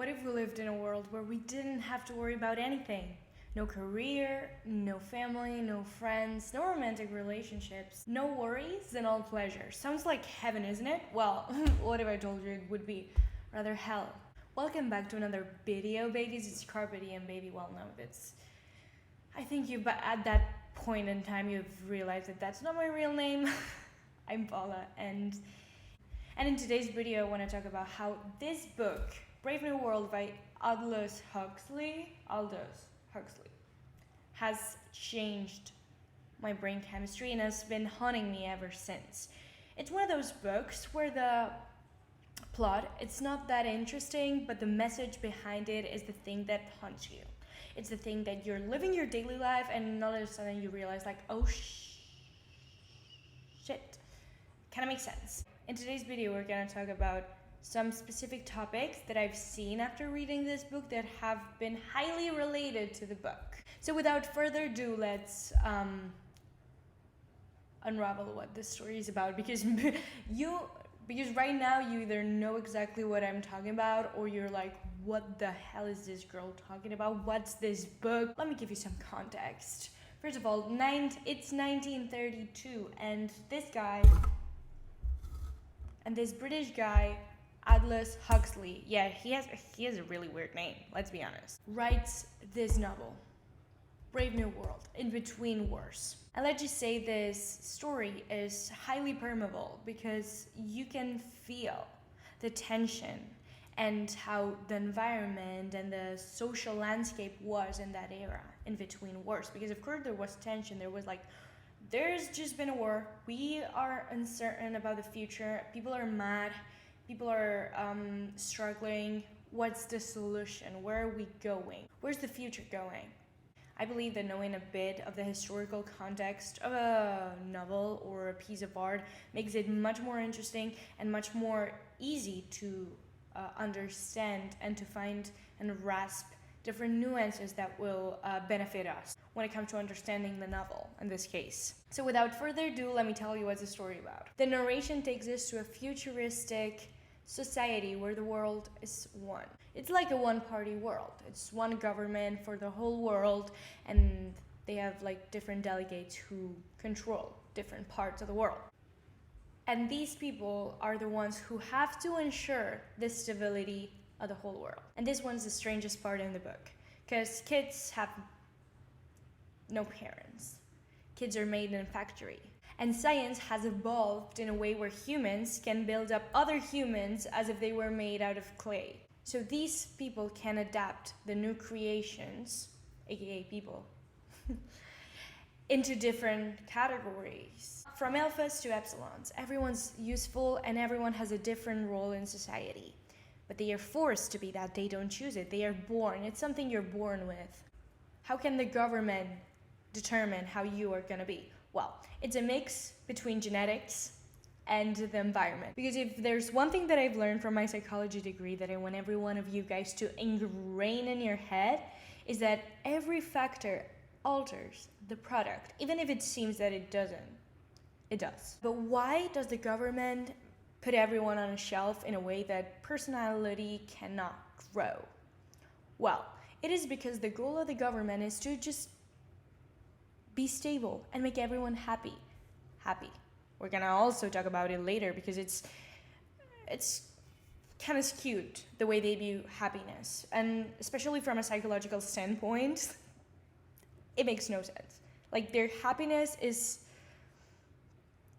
What if we lived in a world where we didn't have to worry about anything? No career, no family, no friends, no romantic relationships, no worries and all pleasure. Sounds like heaven, isn't it? Well, what if I told you it would be rather hell? Welcome back to another video, babies. It's Carpe Diem, baby. Well, no, I think at that point in time you've realized that that's not my real name. I'm Paula, and in today's video I want to talk about how this book, Brave New World by Aldous Huxley, has changed my brain chemistry and has been haunting me ever since. It's one of those books where the plot, it's not that interesting, but the message behind it is the thing that haunts you. It's the thing that you're living your daily life and all of a sudden you realize like, oh shit. Kind of makes sense. In today's video, we're going to talk about some specific topics that I've seen after reading this book that have been highly related to the book. So without further ado, let's unravel what this story is about, because right now you either know exactly what I'm talking about or you're like, what the hell is this girl talking about? What's this book? Let me give you some context. First of all, it's 1932 and this British guy, Aldous Huxley, yeah, he has a really weird name, let's be honest, writes this novel, Brave New World, In Between Wars. And let's just say this story is highly permeable because you can feel the tension and how the environment and the social landscape was in that era, in between wars. Because of course there was tension, there's just been a war, we are uncertain about the future, people are mad, people are struggling. What's the solution? Where are we going? Where's the future going? I believe that knowing a bit of the historical context of a novel or a piece of art makes it much more interesting and much more easy to understand and to find and grasp different nuances that will benefit us when it comes to understanding the novel in this case. So without further ado, let me tell you what's the story about. The narration takes us to a futuristic society where the world is one. It's like a one-party world. It's one government for the whole world, and they have like different delegates who control different parts of the world. And these people are the ones who have to ensure the stability of the whole world. And this one's the strangest part in the book, because kids have no parents. Kids are made in a factory. And science has evolved in a way where humans can build up other humans as if they were made out of clay. So these people can adapt the new creations, aka people, into different categories. From alphas to epsilons, everyone's useful and everyone has a different role in society. But they are forced to be that, they don't choose it, they are born, it's something you're born with. How can the government determine how you are gonna be? Well, it's a mix between genetics and the environment. Because if there's one thing that I've learned from my psychology degree that I want every one of you guys to ingrain in your head is that every factor alters the product, even if it seems that it doesn't. It does. But why does the government put everyone on a shelf in a way that personality cannot grow? Well, it is because the goal of the government is to just be stable and make everyone happy. We're gonna also talk about it later because it's kind of skewed the way they view happiness, and especially from a psychological standpoint, it makes no sense. Like, their happiness is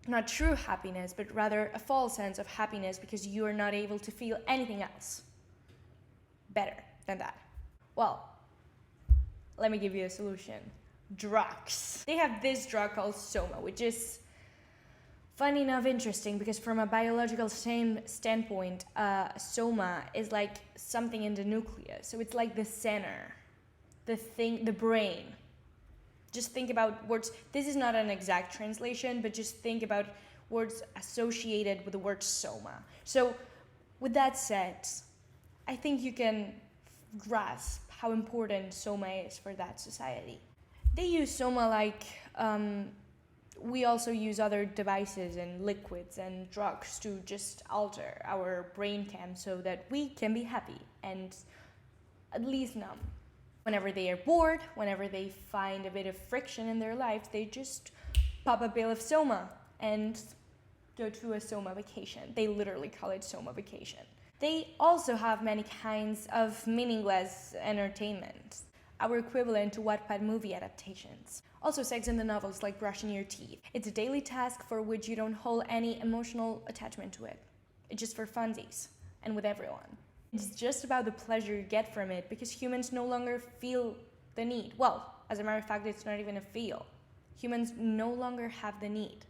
not true happiness, but rather a false sense of happiness because you are not able to feel anything else better than that. Well, let me give you a solution. Drugs. They have this drug called Soma, which is funny enough interesting because from a biological standpoint, Soma is like something in the nucleus. So it's like the center, the brain. Just think about words. This is not an exact translation, but just think about words associated with the word Soma. So with that said, I think you can grasp how important Soma is for that society. They use Soma like we also use other devices and liquids and drugs to just alter our brain chem so that we can be happy and at least numb. Whenever they are bored, whenever they find a bit of friction in their lives, they just pop a bill of Soma and go to a Soma vacation. They literally call it Soma vacation. They also have many kinds of meaningless entertainment, our equivalent to Wattpad movie adaptations. Also, sex in the novels like brushing your teeth. It's a daily task for which you don't hold any emotional attachment to it. It's just for funsies, and with everyone. It's just about the pleasure you get from it, because humans no longer feel the need. Well, as a matter of fact, it's not even a feel. Humans no longer have the need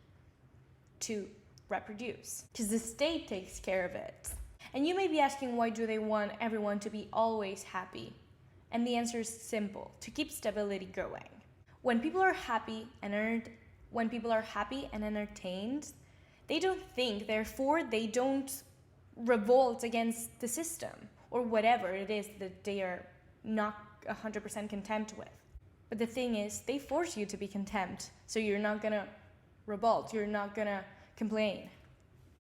to reproduce, because the state takes care of it. And you may be asking, why do they want everyone to be always happy? And the answer is simple: to keep stability going. When people are happy and entertained, they don't think, therefore they don't revolt against the system or whatever it is that they are not 100% content with. But the thing is, they force you to be content, so you're not gonna revolt, you're not gonna complain,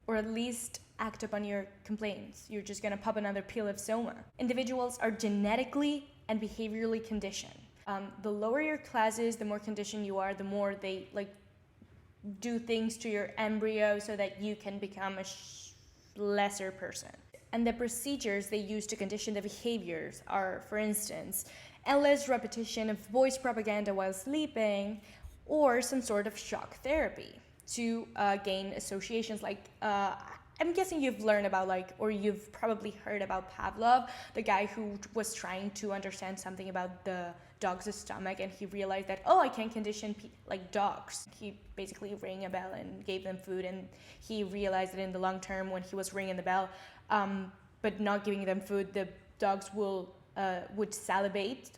or at least act upon your complaints. You're just gonna pop another pill of Soma. Individuals are genetically and behaviorally conditioned. The lower your class is, the more conditioned you are, the more they do things to your embryo so that you can become a lesser person. And the procedures they use to condition the behaviors are, for instance, endless repetition of voice propaganda while sleeping, or some sort of shock therapy to gain associations. I'm guessing you've learned about or you've probably heard about Pavlov, the guy who was trying to understand something about the dog's stomach, and he realized that, I can condition dogs. He basically rang a bell and gave them food, and he realized that in the long term, when he was ringing the bell, but not giving them food, the dogs would salivate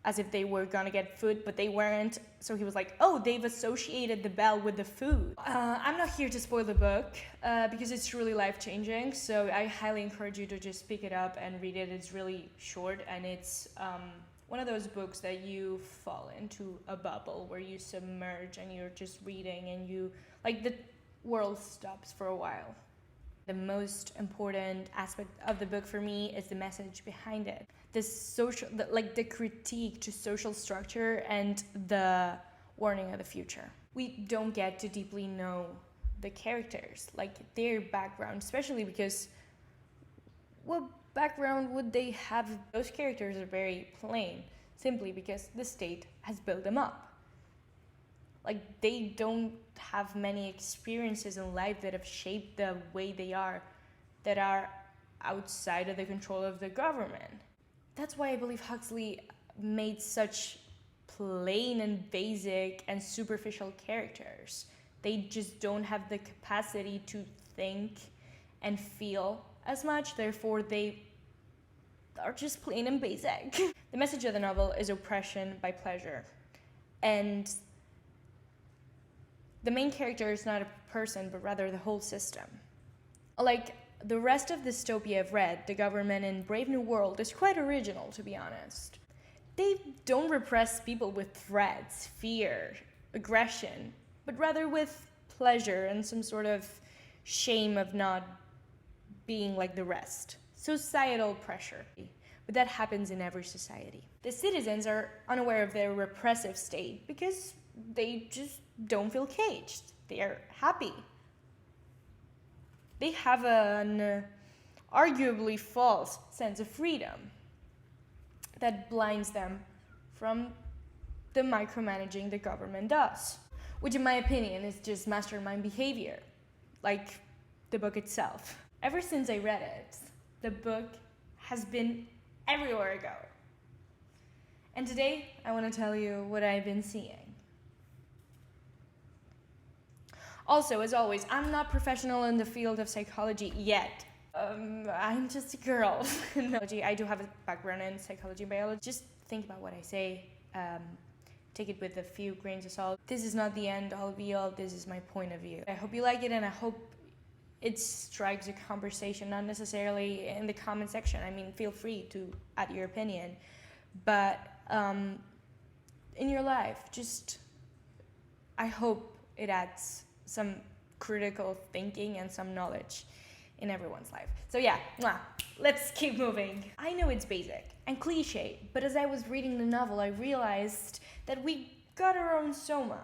as if they were gonna get food, but they weren't. So he was like, they've associated the bell with the food. I'm not here to spoil the book because it's really life-changing, so I highly encourage you to just pick it up and read it. It's really short, and it's one of those books that you fall into a bubble where you submerge and you're just reading and the world stops for a while. The most important aspect of the book for me is the message behind it. The critique to social structure and the warning of the future. We don't get to deeply know the characters, their background, especially because what background would they have? Those characters are very plain, simply because the state has built them up. They don't have many experiences in life that have shaped the way they are, that are outside of the control of the government. That's why I believe Huxley made such plain and basic and superficial characters. They just don't have the capacity to think and feel as much, therefore they are just plain and basic. The message of the novel is oppression by pleasure. And the main character is not a person, but rather the whole system. The rest of the dystopia I've read, The Government and Brave New World, is quite original, to be honest. They don't repress people with threats, fear, aggression, but rather with pleasure and some sort of shame of not being like the rest. Societal pressure. But that happens in every society. The citizens are unaware of their repressive state because they just don't feel caged. They are happy. They have an arguably false sense of freedom that blinds them from the micromanaging the government does, which in my opinion is just mastermind behavior, like the book itself. Ever since I read it, the book has been everywhere I go. And today, I want to tell you what I've been seeing. Also, as always, I'm not professional in the field of psychology yet. I'm just a girl. No, I do have a background in psychology and biology. Just think about what I say. Take it with a few grains of salt. This is not the end all be all. This is my point of view. I hope you like it, and I hope it strikes a conversation, not necessarily in the comment section. I mean, feel free to add your opinion. But in your life, I hope it adds some critical thinking and some knowledge in everyone's life. So yeah, let's keep moving. I know it's basic and cliche, but as I was reading the novel, I realized that we got our own Soma.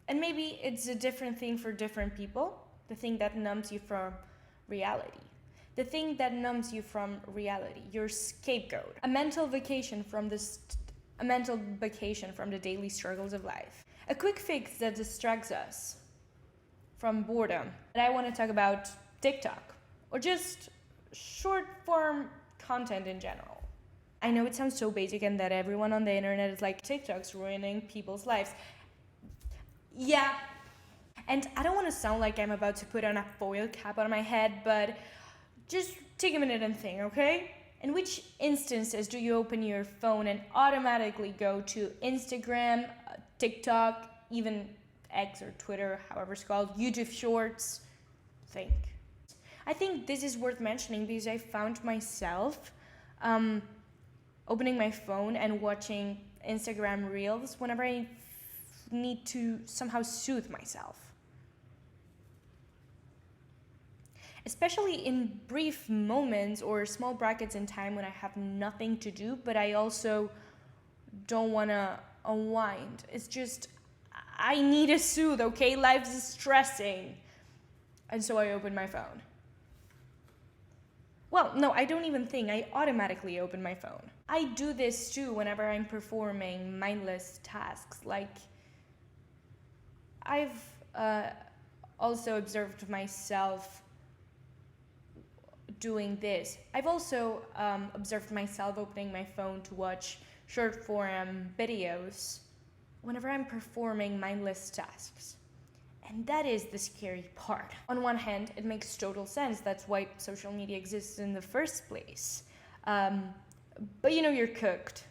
And maybe it's a different thing for different people, the thing that numbs you from reality. The thing that numbs you from reality, your scapegoat. A mental vacation from the daily struggles of life. A quick fix that distracts us from boredom. And I want to talk about TikTok, or just short form content in general. I know it sounds so basic and that everyone on the internet is like, TikTok's ruining people's lives. Yeah. And I don't want to sound like I'm about to put on a foil cap on my head, but just take a minute and think, okay? In which instances do you open your phone and automatically go to Instagram, TikTok, even X or Twitter, however it's called, YouTube Shorts? Think. I think this is worth mentioning because I found myself opening my phone and watching Instagram Reels whenever I need to somehow soothe myself. Especially in brief moments or small brackets in time when I have nothing to do, but I also don't want to unwind. It's just, I need a soothe, okay? Life is stressing. And so I open my phone. Well, no, I don't even think. I automatically open my phone. I do this too whenever I'm performing mindless tasks. Like, I've also observed myself doing this. I've also observed myself opening my phone to watch short form videos whenever I'm performing mindless tasks. And that is the scary part. On one hand, it makes total sense. That's why social media exists in the first place. But you know you're cooked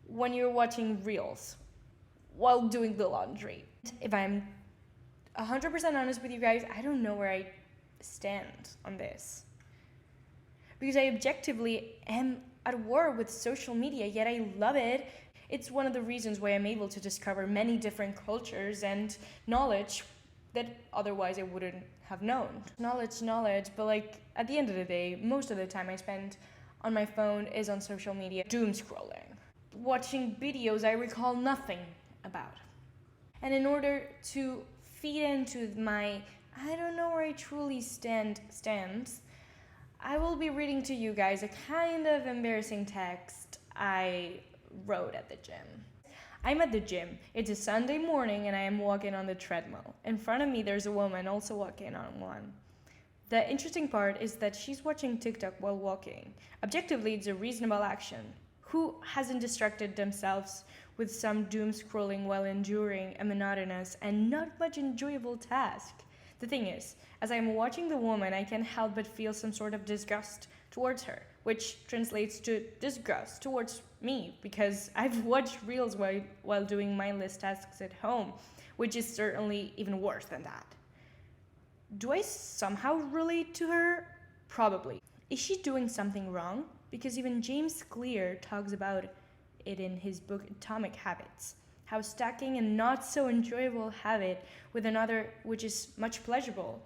when you're watching Reels while doing the laundry. If I'm 100% honest with you guys, I don't know where I stand on this. Because I objectively am at war with social media, yet I love it. It's one of the reasons why I'm able to discover many different cultures and knowledge that otherwise I wouldn't have known. Knowledge, but like at the end of the day, most of the time I spend on my phone is on social media, doom scrolling, watching videos I recall nothing about. And in order to feed into my, I don't know where I truly stands, I will be reading to you guys a kind of embarrassing text I wrote at the gym. I'm at the gym. It's a Sunday morning and I am walking on the treadmill. In front of me there's a woman also walking on one. The interesting part is that she's watching TikTok while walking. Objectively, it's a reasonable action. Who hasn't distracted themselves with some doom scrolling while enduring a monotonous and not much enjoyable task? The thing is, as I'm watching the woman, I can't help but feel some sort of disgust towards her, which translates to disgust towards me, because I've watched Reels while doing mindless tasks at home, which is certainly even worse than that. Do I somehow relate to her? Probably. Is she doing something wrong? Because even James Clear talks about it in his book Atomic Habits. How stacking a not so enjoyable habit with another which is much pleasurable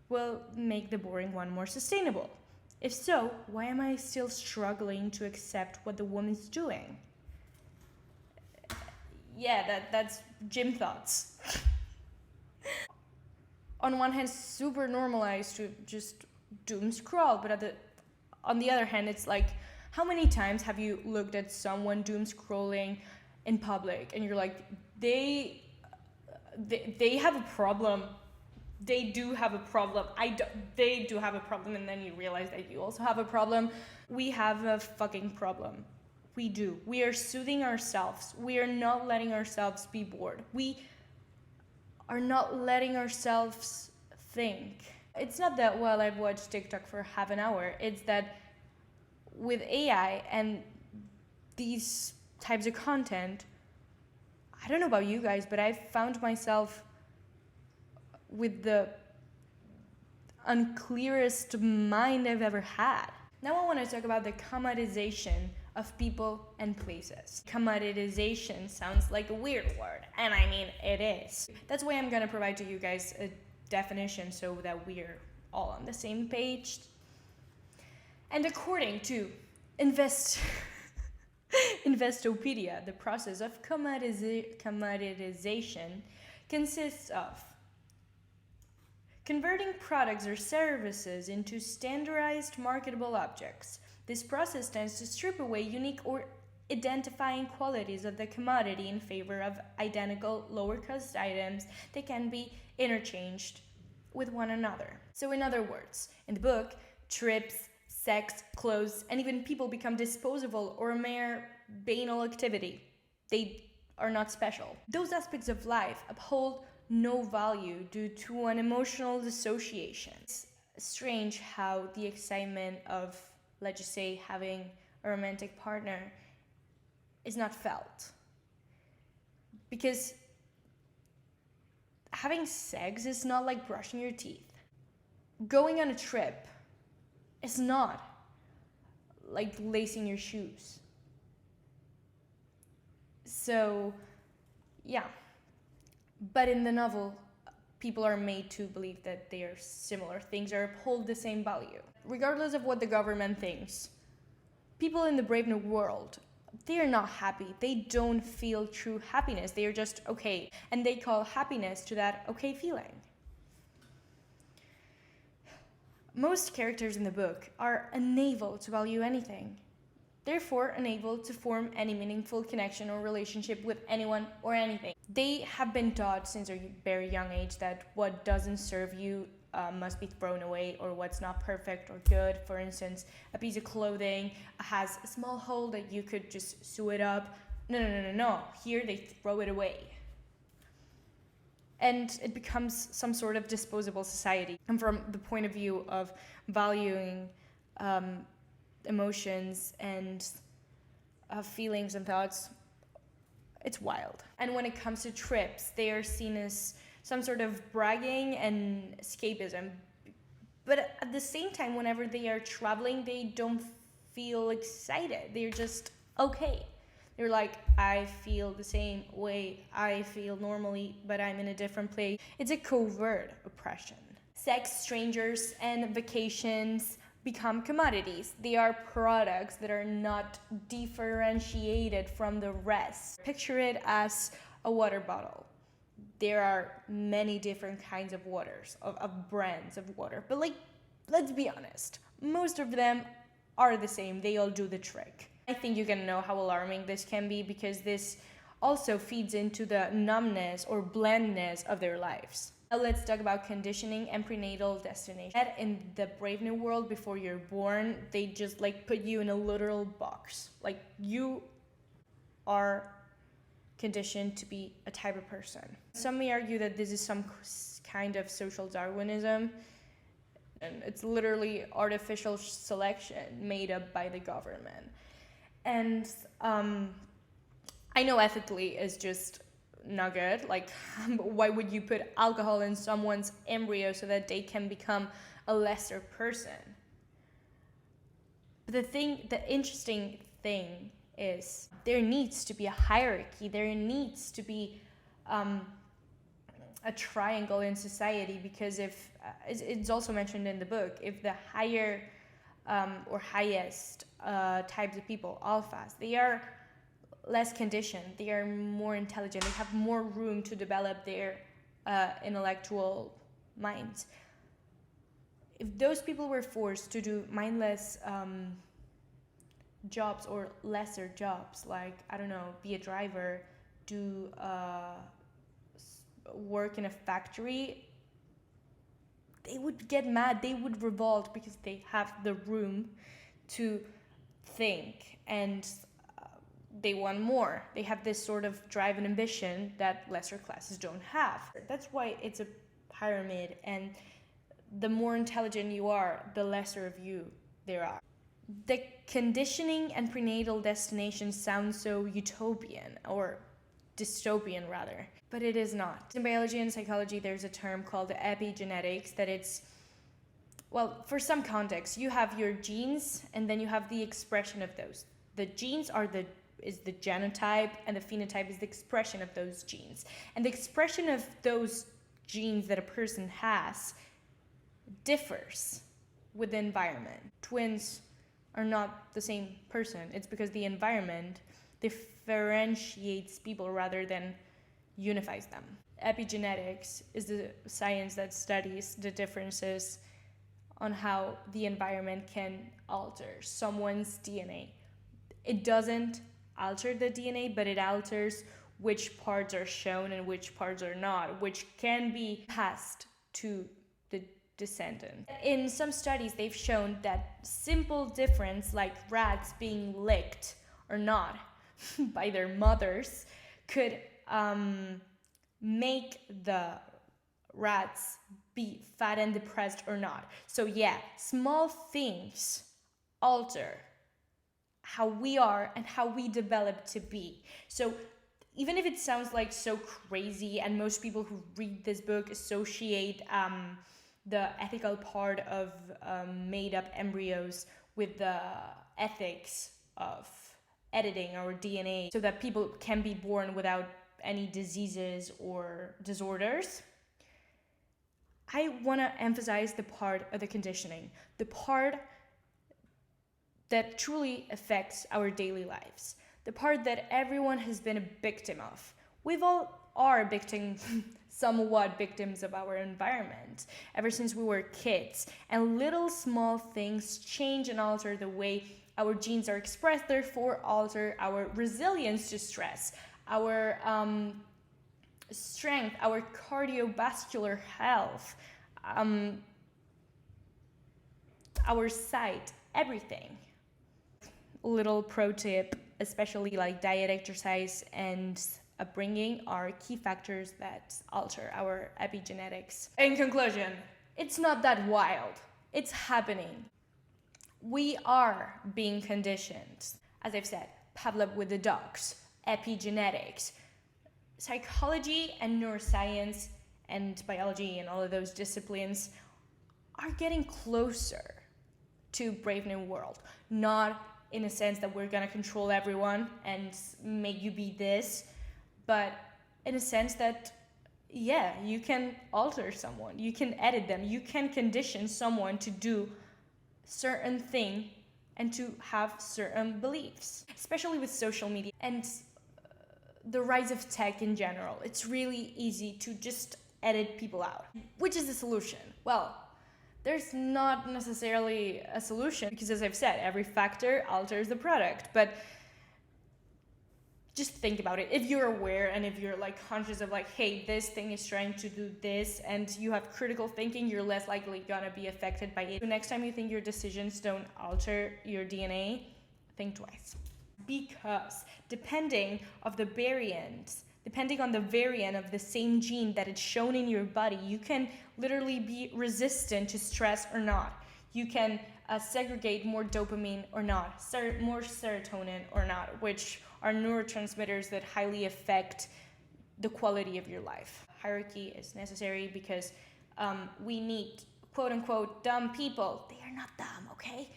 will make the boring one more sustainable. If so, why am I still struggling to accept what the woman's doing? Yeah, that's gym thoughts. On one hand, super normalized to just doom scroll, but on the other hand, it's like, how many times have you looked at someone doom scrolling in public and you're like, they have a problem. They do have a problem. They do have a problem, and then you realize that you also have a problem. We have a fucking problem. We do. We are soothing ourselves. We are not letting ourselves be bored. We are not letting ourselves think. It's not that, well, I've watched TikTok for half an hour. It's that with AI and these types of content, I don't know about you guys, but I've found myself with the unclearest mind I've ever had. Now I want to talk about the commodization of people and places. Commoditization sounds like a weird word, and I mean it is. That's why I'm gonna provide to you guys a definition so that we're all on the same page. And according to Investopedia, the process of commoditization consists of converting products or services into standardized marketable objects. This process tends to strip away unique or identifying qualities of the commodity in favor of identical, lower-cost items that can be interchanged with one another. So in other words, in the book, trips, sex, clothes, and even people become disposable or a mere banal activity. They are not special. Those aspects of life uphold no value due to an emotional dissociation. It's strange how the excitement of, let's just say, having a romantic partner is not felt. Because having sex is not like brushing your teeth. Going on a trip is not like lacing your shoes. So, yeah. But in the novel, people are made to believe that they are similar things or uphold the same value. Regardless of what the government thinks, people in the Brave New World, they are not happy. They don't feel true happiness. They are just okay. And they call happiness to that okay feeling. Most characters in the book are unable to value anything, therefore unable to form any meaningful connection or relationship with anyone or anything. They have been taught since a very young age that what doesn't serve you must be thrown away, or what's not perfect or good. For instance, a piece of clothing has a small hole that you could just sew it up. No. Here they throw it away. And it becomes some sort of disposable society. And from the point of view of valuing emotions and feelings and thoughts, it's wild. And when it comes to trips, they are seen as some sort of bragging and escapism. But at the same time, whenever they are traveling, they don't feel excited. They're just okay. They're like, I feel the same way I feel normally, but I'm in a different place. It's a covert oppression. Sex, strangers, and vacations become commodities. They are products that are not differentiated from the rest. Picture it as a water bottle. There are many different kinds of waters, of brands of water. But let's be honest, most of them are the same. They all do the trick. I think you can know how alarming this can be, because this also feeds into the numbness or blandness of their lives. Now let's talk about conditioning and prenatal destination. In the Brave New World, before you're born, they just put you in a literal box. You are conditioned to be a type of person. Some may argue that this is some kind of social Darwinism, and it's literally artificial selection made up by the government. And I know ethically it's just not good. Why would you put alcohol in someone's embryo so that they can become a lesser person? But the interesting thing is there needs to be a hierarchy. There needs to be a triangle in society, because if it's also mentioned in the book, if the higher or highest types of people, alphas, they are less conditioned, they are more intelligent, they have more room to develop their intellectual minds. If those people were forced to do mindless jobs or lesser jobs, be a driver, do work in a factory, they would get mad, they would revolt, because they have the room to think, and they want more. They have this sort of drive and ambition that lesser classes don't have. That's why it's a pyramid, and the more intelligent you are, the lesser of you there are. The conditioning and prenatal destination sound so utopian, or dystopian rather, but it is not. In biology and psychology, there's a term called epigenetics that for some context, you have your genes and then you have the expression of those. The genes is the genotype, and the phenotype is the expression of those genes. And the expression of those genes that a person has differs with the environment. Twins are not the same person. It's because the environment differentiates people rather than unifies them. Epigenetics is the science that studies the differences on how the environment can alter someone's DNA. It doesn't alter the DNA, but it alters which parts are shown and which parts are not, which can be passed to the descendant. In some studies, they've shown that simple difference, like rats being licked or not by their mothers, could make the rats be fat and depressed or not. So yeah, small things alter how we are and how we develop to be. So even if it sounds like so crazy, and most people who read this book associate the ethical part of made-up embryos with the ethics of editing our DNA so that people can be born without any diseases or disorders, I want to emphasize the part of the conditioning, the part that truly affects our daily lives, the part that everyone has been a victim of. We've all are somewhat victims of our environment ever since we were kids, and little small things change and alter the way our genes are expressed, therefore alter our resilience to stress, our strength, our cardiovascular health, our sight, everything. Little pro tip, especially like diet, exercise, and upbringing are key factors that alter our epigenetics. In conclusion, it's not that wild. It's happening. We are being conditioned. As I've said, Pavlov with the dogs, epigenetics, psychology and neuroscience and biology and all of those disciplines are getting closer to Brave New World. Not in a sense that we're gonna control everyone and make you be this, but in a sense that, yeah, you can alter someone, you can edit them, you can condition someone to do certain thing and to have certain beliefs, especially with social media and the rise of tech in general. It's really easy to just edit people out. Which is the solution? Well, there's not necessarily a solution because, as I've said, every factor alters the product. But just think about it. If you're aware and if you're like conscious of like, hey, this thing is trying to do this, and you have critical thinking, you're less likely gonna be affected by it. So next time you think your decisions don't alter your DNA, think twice. Because depending on the variant of the same gene that is shown in your body, you can literally be resistant to stress or not. You can segregate more dopamine or not, more serotonin or not, which are neurotransmitters that highly affect the quality of your life. Hierarchy is necessary because we need quote unquote dumb people. They are not dumb, okay?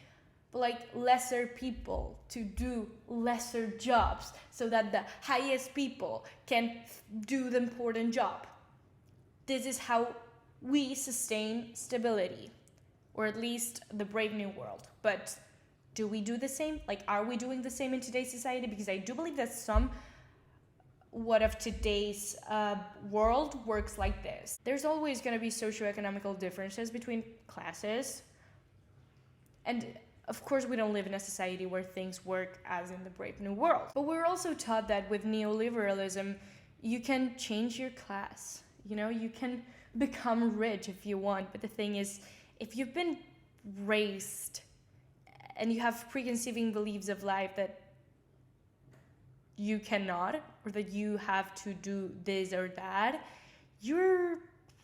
But like lesser people to do lesser jobs so that the highest people can do the important job. This is how we sustain stability, or at least the Brave New World. But do we do the same? Like, are we doing the same in today's society? Because I do believe that somewhat of today's world works like this. There's always going to be socioeconomical differences between classes, and of course, we don't live in a society where things work as in the Brave New World. But we're also taught that with neoliberalism, you can change your class. You know, you can become rich if you want. But the thing is, if you've been raised and you have preconceiving beliefs of life that you cannot, or that you have to do this or that, your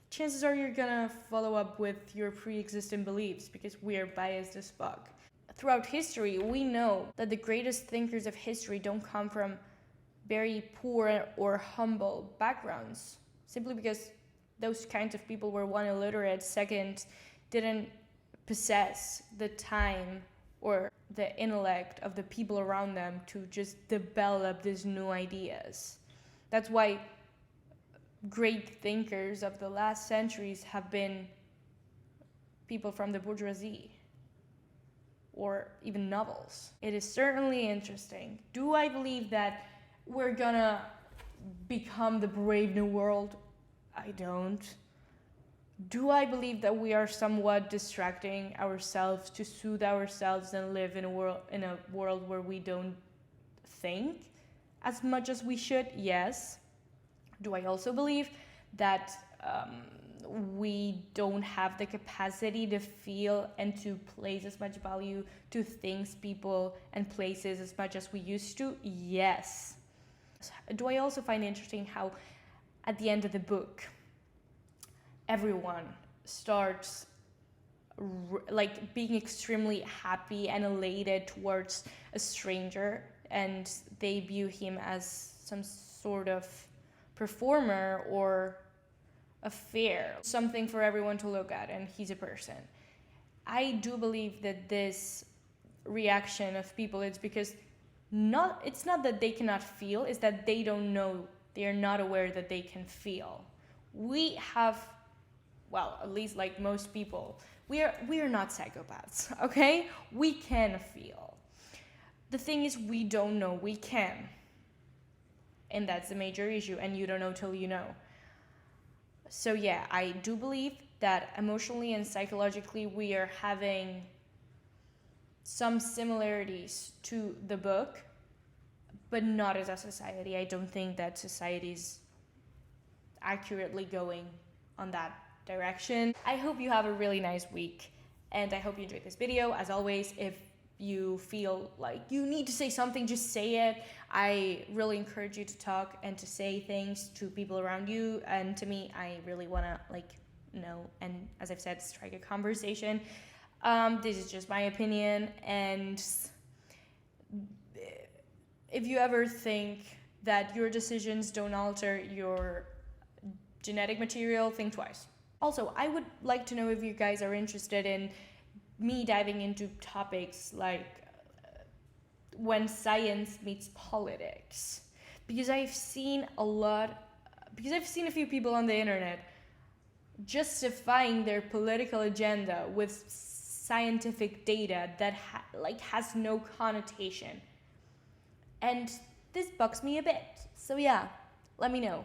chances are you're gonna follow up with your pre-existing beliefs because we are biased as fuck. Throughout history, we know that the greatest thinkers of history don't come from very poor or humble backgrounds, simply because those kinds of people were, one, illiterate, second, didn't possess the time or the intellect of the people around them to just develop these new ideas. That's why great thinkers of the last centuries have been people from the bourgeoisie, or even novels. It is certainly interesting. Do I believe that we're gonna become the brave new world? I don't. Do I believe that we are somewhat distracting ourselves to soothe ourselves and live in a world where we don't think as much as we should? Yes. Do I also believe that we don't have the capacity to feel and to place as much value to things, people, and places as much as we used to? Yes. Do I also find interesting how at the end of the book, everyone starts being extremely happy and elated towards a stranger, and they view him as some sort of performer or a fair, something for everyone to look at, and he's a person. I do believe that this reaction of people is because it's not that they cannot feel, it's that they don't know, they are not aware that they can feel. We have, well, at least like most people, we are not psychopaths, okay? We can feel. The thing is, we don't know we can. And that's the major issue, and you don't know till you know. So yeah, I do believe that emotionally and psychologically we are having some similarities to the book, but not as a society. I don't think that society's accurately going on that direction. I hope you have a really nice week, and I hope you enjoyed this video. As always, if you feel like you need to say something, just say it. I really encourage you to talk and to say things to people around you, and to me, I really want to know, and as I've said, strike a conversation. This is just my opinion, and if you ever think that your decisions don't alter your genetic material, think twice. Also, I would like to know if you guys are interested in me diving into topics like when science meets politics, because I've seen a few people on the internet justifying their political agenda with scientific data that has no connotation, and this bugs me a bit. So yeah, let me know.